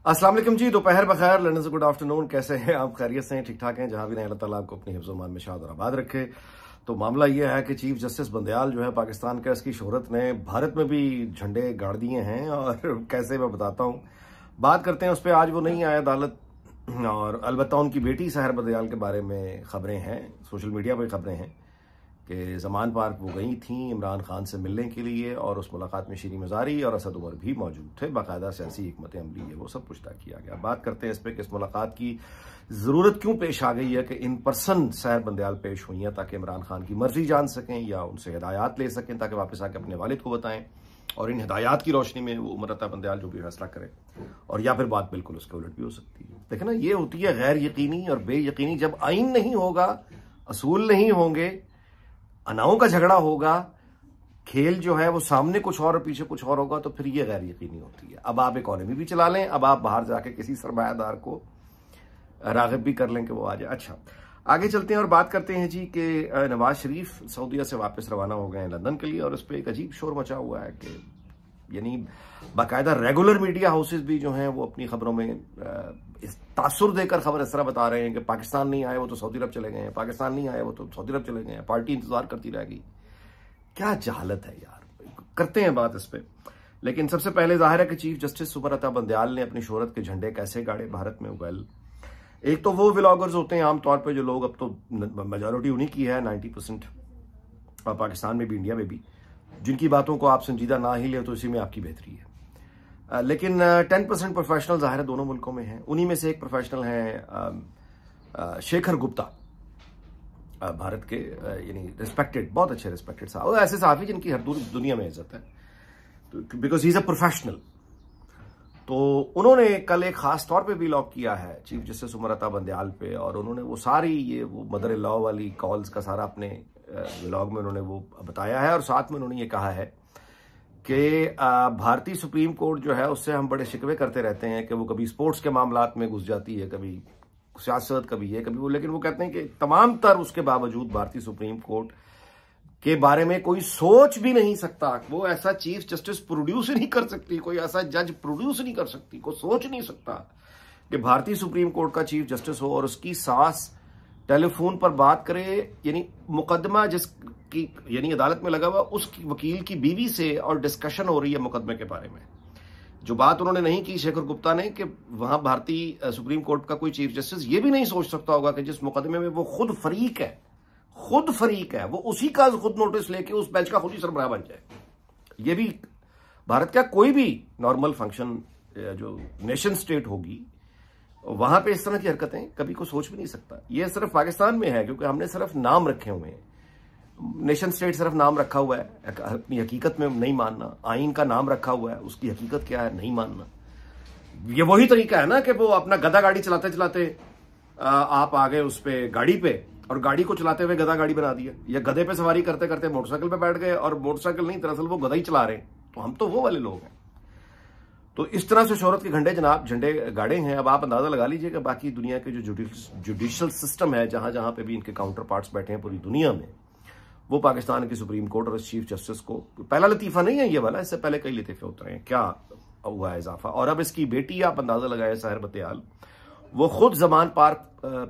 अस्सलाम वालेकुम जी, दोपहर बखैर, लंदन से गुड आफ्टरनून। कैसे हैं आप? खैरियत से हैं? ठीक ठाक हैं? जहां भी रहें अल्लाह ताला आपको अपनी हिफ्ज़-ओ-मान में शाद और आबाद रखे। तो मामला यह है कि चीफ जस्टिस बंदयाल जो है पाकिस्तान का, इसकी शोहरत ने भारत में भी झंडे गाड़ दिए हैं। और कैसे, मैं बताता हूँ, बात करते हैं उस पर। आज वो नहीं आए अदालत, और अलबत्ता उनकी बेटी सहर बंदयाल के बारे में खबरें हैं, सोशल मीडिया पर खबरें हैं कि ज़मान पार्क वो गई थी इमरान खान से मिलने के लिए, और उस मुलाकात में शीरी मज़ारी और असद उमर भी मौजूद थे। बाकायदा सियासी हिकमत अमली है, वो सब कुछ तय किया गया। बात करते हैं इस पर कि इस मुलाकात की ज़रूरत क्यों पेश आ गई है कि इन पर्सन सहर बंदयाल पेश हुई हैं, ताकि इमरान खान की मर्जी जान सकें या उनसे हिदायत ले सकें, ताकि वापस आके अपने वालिद को बताएं, और इन हिदायत की रोशनी में वो उमर अता बंदयाल जो भी फैसला करे, और या फिर बात बिल्कुल उसके उलट भी हो सकती है। देखें ना, ये होती है गैर यकीनी और बेयकीनी। जब आइन नहीं होगा, असूल नहीं होंगे, अनाओं का झगड़ा होगा, खेल जो है वो सामने कुछ और पीछे कुछ और होगा, तो फिर ये गैर यकीनी होती है। अब आप इकोनॉमी भी चला लें, अब आप बाहर जाके किसी सरमायादार को राग़िब भी कर लें कि वो आ जाए। अच्छा, आगे चलते हैं और बात करते हैं जी कि नवाज शरीफ सऊदीया से वापस रवाना हो गए हैं लंदन के लिए, और इस पर एक अजीब शोर मचा हुआ है कि यानी बाकायदा रेगुलर मीडिया हाउसेज भी जो हैं वो अपनी खबरों में इस तासुर देकर खबर इस तरह बता रहे हैं कि पाकिस्तान नहीं आए वो तो सऊदी अरब चले गए हैं, पाकिस्तान नहीं आए वो तो सऊदी अरब चले गए हैं, पार्टी इंतजार करती रह गई। क्या जहालत है यार। करते हैं बात इस पे, लेकिन सबसे पहले जाहिर है कि चीफ जस्टिस उमर अता बंदयाल ने अपनी शोहरत के झंडे कैसे गाड़े भारत में। वेल, एक तो वो व्लॉगर्स होते हैं आमतौर पर जो लोग, अब तो मेजोरिटी उन्हीं की है 90%, और पाकिस्तान में भी इंडिया में भी, जिनकी बातों को आप संजीदा ना ही ले तो इसी में आपकी बेहतरी है। लेकिन 10% प्रोफेशनल जाहिर है दोनों मुल्कों में हैं। उन्हीं में से एक प्रोफेशनल हैं शेखर गुप्ता, भारत के यानी रिस्पेक्टेड, बहुत अच्छे रिस्पेक्टेड साहब, ऐसे साहब जिनकी हर दुनिया में इज्जत है, तो because he is a professional. तो उन्होंने कल एक खास तौर पे व्लॉग किया है चीफ जस्टिस उमर अता बंदयाल पे, और उन्होंने वो सारी वो मदर इन लॉ वाली कॉल्स का सारा अपने व्लॉग में उन्होंने वो बताया है, और साथ में उन्होंने ये कहा है कि भारतीय सुप्रीम कोर्ट जो है उससे हम बड़े शिकवे करते रहते हैं कि वो कभी स्पोर्ट्स के मामलात में घुस जाती है, कभी सियासत, कभी ये कभी वो, लेकिन वो कहते हैं कि तमाम तर उसके बावजूद भारतीय सुप्रीम कोर्ट के बारे में कोई सोच भी नहीं सकता। वो ऐसा चीफ जस्टिस प्रोड्यूस ही नहीं कर सकती, कोई ऐसा जज प्रोड्यूस नहीं कर सकती, कोई सोच नहीं सकता कि भारतीय सुप्रीम कोर्ट का चीफ जस्टिस हो और उसकी सास टेलीफोन पर बात करे, यानी मुकदमा जिसकी यानी अदालत में लगा हुआ उसकी वकील की बीवी से, और डिस्कशन हो रही है मुकदमे के बारे में। जो बात उन्होंने नहीं की शेखर गुप्ता ने, कि वहां भारतीय सुप्रीम कोर्ट का कोई चीफ जस्टिस ये भी नहीं सोच सकता होगा कि जिस मुकदमे में वो खुद फरीक है, वो उसी का खुद नोटिस लेके उस बेंच का खुद ही सरबराह बन जाए। ये भी भारत का कोई भी नॉर्मल फंक्शन जो नेशन स्टेट होगी, वहां पे इस तरह की हरकतें कभी को सोच भी नहीं सकता। ये सिर्फ पाकिस्तान में है क्योंकि हमने सिर्फ नाम रखे हुए हैं, नेशन स्टेट सिर्फ नाम रखा हुआ है, अपनी हकीकत में नहीं मानना। आइन का नाम रखा हुआ है, उसकी हकीकत क्या है नहीं मानना। ये वही तरीका है ना कि वो अपना गधा गाड़ी चलाते चलाते आप आ गए उस पे गाड़ी पे, और गाड़ी को चलाते हुए गधा गाड़ी बना दिया, या गधे पे सवारी करते करते मोटरसाइकिल पे बैठ गए, और मोटरसाइकिल नहीं दरअसल वो गधा ही चला रहे हैं। तो हम तो वो वाले लोग हैं। तो इस तरह से शोहरत के झंडे गाड़े हैं। अब आप अंदाजा लगा लीजिए कि बाकी दुनिया के जो जुडिशियल सिस्टम है, जहां जहां पे भी इनके काउंटर पार्ट्स बैठे हैं पूरी दुनिया में, वो पाकिस्तान की सुप्रीम कोर्ट और चीफ जस्टिस को, पहला लतीफा नहीं है ये वाला, इससे पहले कई लतीफे होते हैं, क्या हुआ है इजाफा। और अब इसकी बेटी, आप अंदाजा लगाए, सहर बंदयाल, वो खुद ज़मान पार्क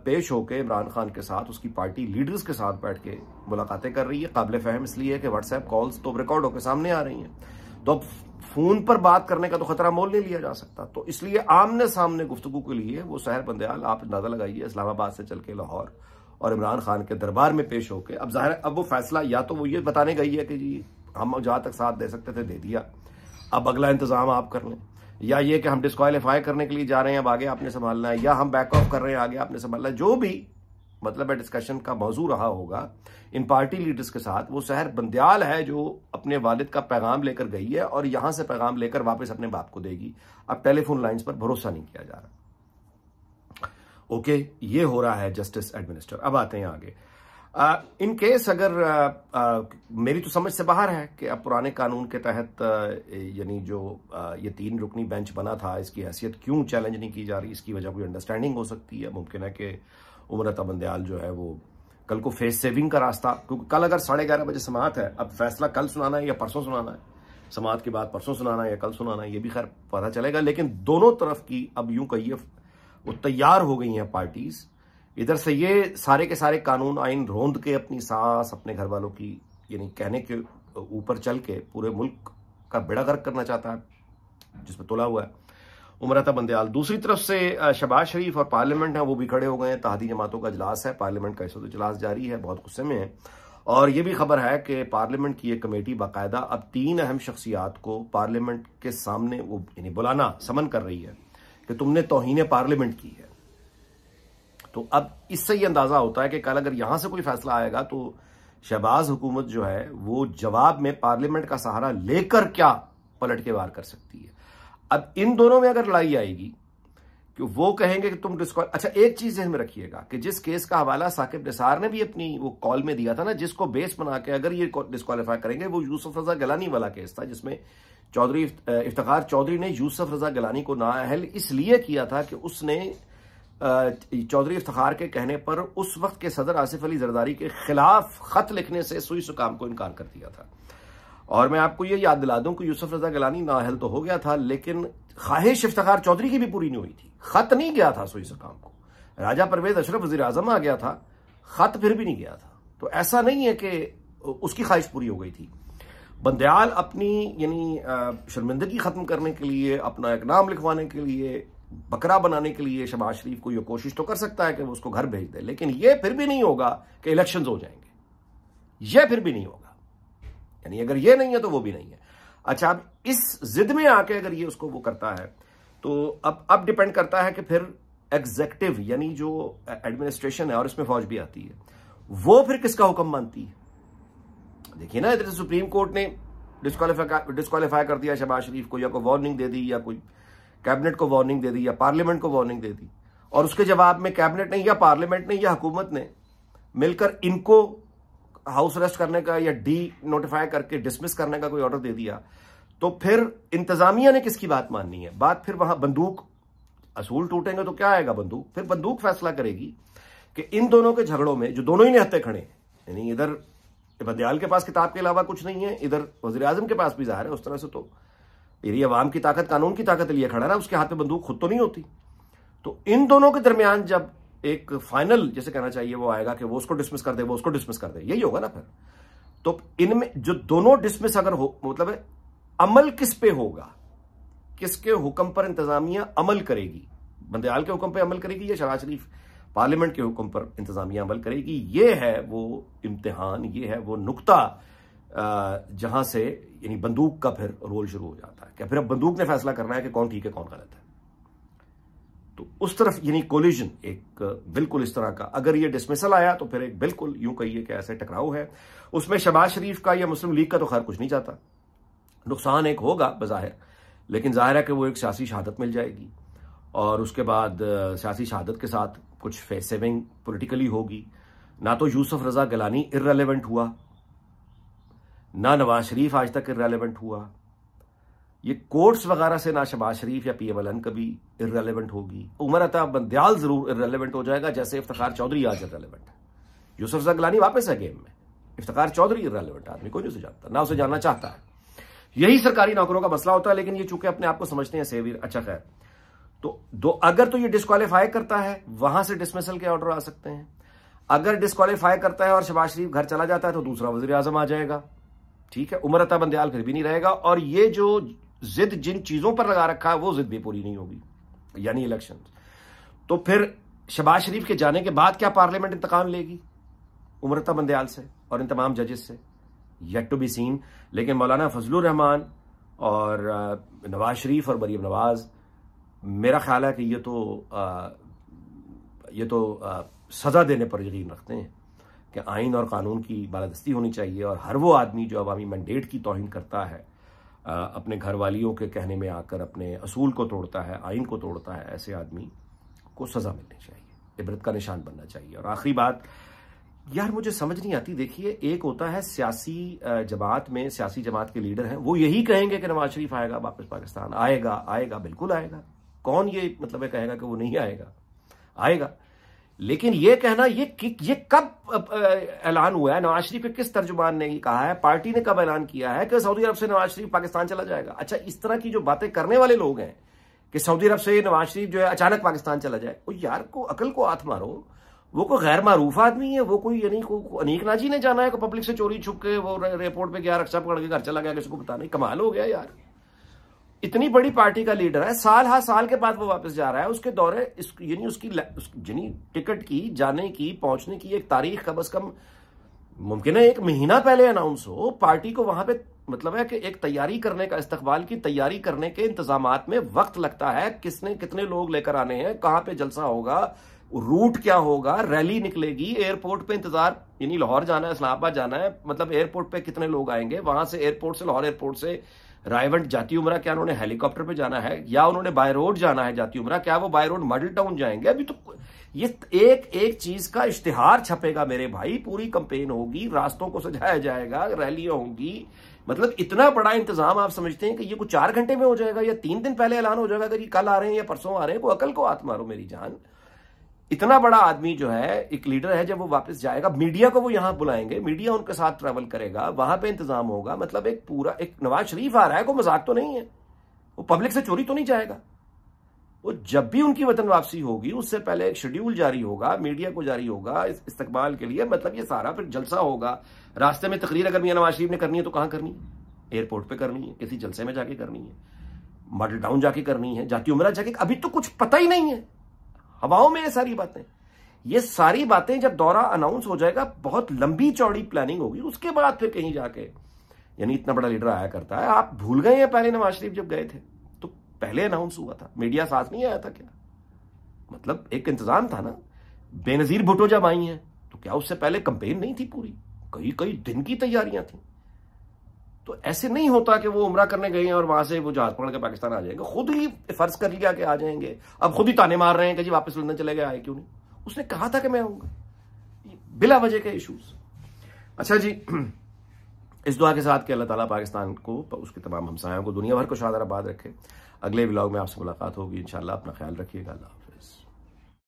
पेश होकर इमरान खान के साथ, उसकी पार्टी लीडर्स के साथ बैठ के मुलाकातें कर रही है। काबिल फहम इसलिए कि व्हाट्सएप कॉल्स तो रिकॉर्ड होकर सामने आ रही हैं, तो अब फोन पर बात करने का तो खतरा मोल नहीं लिया जा सकता। तो इसलिए आमने सामने गुफ्तगू के लिए वो सहर बंदयाल, आप अंदाजा लगाइए, इस्लामाबाद से चल के लाहौर और इमरान खान के दरबार में पेश होकर, अब जाहिर अब वो फैसला या तो वो ये बताने गई है कि जी हम जहां तक साथ दे सकते थे दे दिया, अब अगला इंतजाम आप कर लें, या ये कि हम डिस्क्वालीफाई करने के लिए जा रहे हैं, अब आगे आपने संभालना है, या हम बैक ऑफ कर रहे हैं, आगे आपने संभालना है। जो भी मतलब है डिस्कशन का मौजू रहा होगा इन पार्टी लीडर्स के साथ, वो सहर बंदयाल है जो अपने वालिद का पैगाम लेकर गई है, और यहां से पैगाम लेकर वापस अपने बाप को देगी। अब टेलीफोन लाइंस पर भरोसा नहीं किया जा रहा। ओके, ये हो रहा है जस्टिस एडमिनिस्टर। अब आते हैं आगे। इन केस अगर मेरी तो समझ से बाहर है कि अब पुराने कानून के तहत यानी जो ये 3 रुकनी बेंच बना था, इसकी हैसियत क्यों चैलेंज नहीं की जा रही, इसकी वजह कोई अंडरस्टैंडिंग हो सकती है। मुमकिन है कि उमर अता बंदयाल जो है वो कल को फेस सेविंग का रास्ता, क्योंकि कल अगर 11:30 बजे समाअत है, अब फैसला कल सुनाना है या परसों सुनाना है, समाअत की बात परसों सुनाना या कल सुनाना, ये भी खैर पता चलेगा। लेकिन दोनों तरफ की अब यूं कहिए वो तैयार हो गई हैं पार्टीज। इधर से ये सारे के सारे कानून आइन रोंद के अपनी सास अपने घर वालों की यानी कहने के ऊपर चल के पूरे मुल्क का बेड़ा गर्क करना चाहता है, जिसमें तुला हुआ है उमर अता बंदयाल। दूसरी तरफ से शहबाज शरीफ और पार्लियामेंट है वो भी खड़े हो गए हैं। तहादी जमातों का इजलास है, पार्लियामेंट का इस वक्त इजलास जारी है, बहुत गुस्से में है। और ये भी खबर है कि पार्लियामेंट की एक कमेटी बाकायदा अब 3 अहम शख्सियात को पार्लियामेंट के सामने वो यानी बुलाना समन कर रही है कि तुमने तौहीन पार्लियामेंट की है। तो अब इससे ये अंदाजा होता है कि कल अगर यहां से कोई फैसला आएगा तो शहबाज हुकूमत जो है वो जवाब में पार्लियामेंट का सहारा लेकर क्या पलट के वार कर सकती है। अब इन दोनों में अगर लड़ाई आएगी कि वो कहेंगे कि तुम अच्छा एक चीज ध्यान में रखिएगा कि जिस केस का हवाला साकिब निसार ने भी अपनी वो कॉल में दिया था ना, जिसको बेस बना के अगर ये डिस्क्वालीफाई करेंगे, वो यूसुफ रजा गिलानी वाला केस था जिसमें चौधरी इफ्तिखार चौधरी ने यूसुफ रजा गिलानी को नाअहल इसलिए किया था कि उसने चौधरी इफ्तिखार के कहने पर उस वक्त के सदर आसिफ अली जरदारी के खिलाफ खत लिखने से सुई सुकाम को इनकार कर दिया था। और मैं आपको ये याद दिला दूं कि यूसुफ रजा गिलानी नाअहल तो हो गया था, लेकिन ख्वाहिश इफ्तिखार चौधरी की भी पूरी नहीं हुई थी। खत नहीं गया था सुई सुकाम को, राजा परवेज अशरफ वजीर आजम आ गया था, खत फिर भी नहीं गया था। तो ऐसा नहीं है कि उसकी ख्वाहिश पूरी हो गई थी। बंदयाल अपनी यानी शर्मिंदगी खत्म करने के लिए, अपना एक नाम लिखवाने के लिए, बकरा बनाने के लिए शहबाज शरीफ को यह कोशिश तो कर सकता है कि वो उसको घर भेज दे, लेकिन यह फिर भी नहीं होगा कि इलेक्शंस हो जाएंगे। यह फिर भी नहीं होगा, यानी अगर ये नहीं है तो वो भी नहीं है। अच्छा, अब इस जिद में आके अगर ये उसको वो करता है तो अब डिपेंड करता है कि फिर एग्जीक्यूटिव यानी जो एडमिनिस्ट्रेशन है और इसमें फौज भी आती है, वो फिर किसका हुक्म मानती है। देखिए ना, इधर सुप्रीम कोर्ट ने डिस्क्वालीफाई कर दिया शहबाज शरीफ को, या कोई वार्निंग दे दी, या कोई कैबिनेट को वार्निंग दे दी, या पार्लियामेंट को वार्निंग दे दी, और उसके जवाब में कैबिनेट ने या पार्लियामेंट ने या हुकूमत ने मिलकर इनको हाउस अरेस्ट करने का या डी नोटिफाई करके डिसमिस करने का कोई ऑर्डर दे दिया। तो फिर इंतजामिया ने किसकी बात माननी है। बात फिर वहां बंदूक, असूल टूटेंगे तो क्या आएगा बंदूक, फिर बंदूक फैसला करेगी कि इन दोनों के झगड़ों में जो दोनों ही निहत्ते खड़े हैं, यानी इधर बंदयाल के पास किताब के अलावा कुछ नहीं है, इधर वजीर आजम के पास भी जाहिर है उस तरह से तो मेरी अवाम की ताकत, कानून की ताकत लिए खड़ा ना, उसके हाथ में बंदूक खुद तो नहीं होती। तो इन दोनों के दरमियान जब एक फाइनल जैसे कहना चाहिए वो आएगा कि वो उसको डिसमिस कर दे, वो उसको डिसमिस कर दे, यही होगा ना फिर। तो इनमें जो दोनों डिसमिस अगर हो, मतलब है अमल किस पे होगा, किसके हुक्म पर इंतजामिया अमल करेगी, बंदयाल के हुक्म पे अमल करेगी या शहबाज शरीफ पार्लियामेंट के हुक्म पर इंतजामिया अमल करेगी। ये है वो इम्तिहान, ये है वो नुक्ता जहां से यानी बंदूक का फिर रोल शुरू हो जाता है कि फिर अब बंदूक ने फैसला करना है कि कौन ठीक है कौन गलत है। तो उस तरफ यानी कोलिजन एक बिल्कुल इस तरह का, अगर ये डिसमिसल आया तो फिर एक बिल्कुल यूं कहिए कि ऐसे टकराव है। उसमें शहबाज शरीफ का या मुस्लिम लीग का तो खैर कुछ नहीं जाता, नुकसान एक होगा बज़ाहिर, लेकिन जाहिर है कि वो एक सियासी शहादत मिल जाएगी और उसके बाद सियासी शहादत के साथ कुछ फेस सेविंग पोलिटिकली होगी। ना तो यूसुफ रजा गिलानी इर्रेलेवेंट हुआ, ना नवाज शरीफ आज तक इर्रेलेवेंट हुआ, ये कोर्ट्स वगैरह से ना शहबाज शरीफ या PMLN कभी इर्रेलेवेंट होगी। उमर अता बंदयाल जरूर इर्रेलेवेंट हो जाएगा, जैसे इफ्तिखार चौधरी आज इर्रेलेवेंट है। यूसुफ रजा गिलानी वापस है गेम में, इफ्तिखार चौधरी इर्रेलेवेंट आदमी, कोई नहीं उसे जानता, ना उसे जानना चाहता है। यही सरकारी नौकरों का मसला होता है, लेकिन ये चूंकि अपने आप को समझते हैं सेवियर। अच्छा खैर, तो अगर तो ये डिस्क्वालीफाई करता है, वहां से डिसमिसल के ऑर्डर आ सकते हैं। अगर डिस्क्वालीफाई करता है और शहबाज शरीफ घर चला जाता है तो दूसरा वजीर आजम आ जाएगा, ठीक है। उमर अता बंदयाल फिर भी नहीं रहेगा, और ये जो जिद जिन चीजों पर लगा रखा है वो जिद भी पूरी नहीं होगी, यानी इलेक्शन। तो फिर शहबाज शरीफ के जाने के बाद क्या पार्लियामेंट इंतकाम लेगी उमर अता बंदयाल से और इन तमाम जजेस से, येट टू बी सीन। लेकिन मौलाना फजलुर रहमान और नवाज शरीफ और मरीम नवाज, मेरा ख्याल है कि ये तो सजा देने पर यकीन रखते हैं कि आइन और कानून की बालादस्ती होनी चाहिए, और हर वो आदमी जो अवामी मैंडेट की तौहीन करता है, अपने घर वालियों के कहने में आकर अपने असूल को तोड़ता है, आइन को तोड़ता है, ऐसे आदमी को सजा मिलनी चाहिए, इबरत का निशान बनना चाहिए। और आखिरी बात यार, मुझे समझ नहीं आती, देखिए एक होता है सियासी जमात में, सियासी जमात के लीडर हैं, वो यही कहेंगे कि नवाज शरीफ आएगा वापस पाकिस्तान, आएगा, बिल्कुल आएगा। कौन ये मतलब है कहेगा कि वो नहीं आएगा, आएगा। लेकिन ये कहना ये कब ऐलान हुआ है? नवाज शरीफ के किस तर्जुमान ने कहा है? पार्टी ने कब ऐलान किया है कि सऊदी अरब से नवाज शरीफ पाकिस्तान चला जाएगा? अच्छा, इस तरह की जो बातें करने वाले लोग हैं कि सऊदी अरब से नवाज शरीफ जो है अचानक पाकिस्तान चला जाए, वो यार को अकल को हाथ मारो। वो कोई गैर मारूफ आदमी है? वो कोई यानी अनीक नाजी ने जाना है कि पब्लिक से चोरी छुप के वो एयरपोर्ट पे गया, रक्षा पकड़ के घर चला गया, किसी को पता नहीं? कमाल हो गया यार। इतनी बड़ी पार्टी का लीडर है, साल के बाद वो वापस जा रहा है। उसके दौरे यानी उसकी टिकट की, जाने की, पहुंचने की एक तारीख कम से कम मुमकिन है 1 महीना पहले अनाउंस हो। पार्टी को वहां पे मतलब है कि एक तैयारी करने का, इस्तकबाल की तैयारी करने के इंतजामात में वक्त लगता है। कितने लोग लेकर आने हैं, कहां पे जलसा होगा, रूट क्या होगा, रैली निकलेगी, एयरपोर्ट पे इंतजार, यानी लाहौर जाना है, इस्लामाबाद जाना है, मतलब एयरपोर्ट पे कितने लोग आएंगे, वहां से एयरपोर्ट से, लाहौर एयरपोर्ट से रायवंड जाती उमरा, क्या उन्होंने हेलीकॉप्टर पे जाना है या उन्होंने बाय रोड जाना है जाती उमरा? क्या वो बाय रोड मॉडल टाउन जाएंगे? अभी तो ये एक चीज का इश्तिहार छपेगा मेरे भाई, पूरी कंपेन होगी, रास्तों को सजाया जाएगा, रैलियां होंगी। मतलब इतना बड़ा इंतजाम आप समझते हैं कि ये कुछ 4 घंटे में हो जाएगा या 3 दिन पहले ऐलान हो जाएगा कि कल आ रहे हैं या परसों आ रहे हैं? को अकल को हाथ मारो मेरी जान। इतना बड़ा आदमी जो है, एक लीडर है, जब वो वापस जाएगा, मीडिया को वो यहां बुलाएंगे, मीडिया उनके साथ ट्रैवल करेगा, वहां पे इंतजाम होगा। मतलब एक पूरा, एक नवाज शरीफ आ रहा है, कोई मजाक तो नहीं है, वो पब्लिक से चोरी तो नहीं जाएगा। वो जब भी उनकी वतन वापसी होगी उससे पहले एक शेड्यूल जारी होगा, मीडिया को जारी होगा इस्तकबाल के लिए। मतलब ये सारा फिर जलसा होगा। रास्ते में तकरीर अगर मियां नवाज शरीफ ने करनी है तो कहां करनी है? एयरपोर्ट पे करनी है, किसी जलसे में जाके करनी है, मॉडल टाउन जाके करनी है, जाती उमरा जाके? अभी तो कुछ पता ही नहीं है, हवाओं में ये सारी बातें जब दौरा अनाउंस हो जाएगा, बहुत लंबी चौड़ी प्लानिंग होगी। उसके बाद फिर कहीं जाके, यानी इतना बड़ा लीडर आया करता है। आप भूल गए हैं पहले नवाज शरीफ जब गए थे तो पहले अनाउंस हुआ था, मीडिया साथ नहीं आया था क्या? मतलब एक इंतजाम था ना। बेनजीर भुट्टो जब आई हैं तो क्या उससे पहले कंपेन नहीं थी पूरी? कई दिन की तैयारियां थी। तो ऐसे नहीं होता कि वो उमरा करने गए हैं और वहां से वो जहाज पकड़ के पाकिस्तान आ जाएंगे। खुद ही फर्ज कर लिया कि आ जाएंगे, अब खुद ही ताने मार रहे हैं कि जी वापस लंदन चले गए, आए क्यों नहीं? उसने कहा था कि मैं आऊंगा, बिला वजह के इश्यूज। अच्छा जी, इस दुआ के साथ कि अल्लाह ताला पाकिस्तान को, उसके तमाम हमसायों को, दुनिया भर को शाद और आबाद रखे। अगले व्लॉग में आपसे मुलाकात होगी इंशाल्लाह। अपना ख्याल रखिएगा। अल्लाह।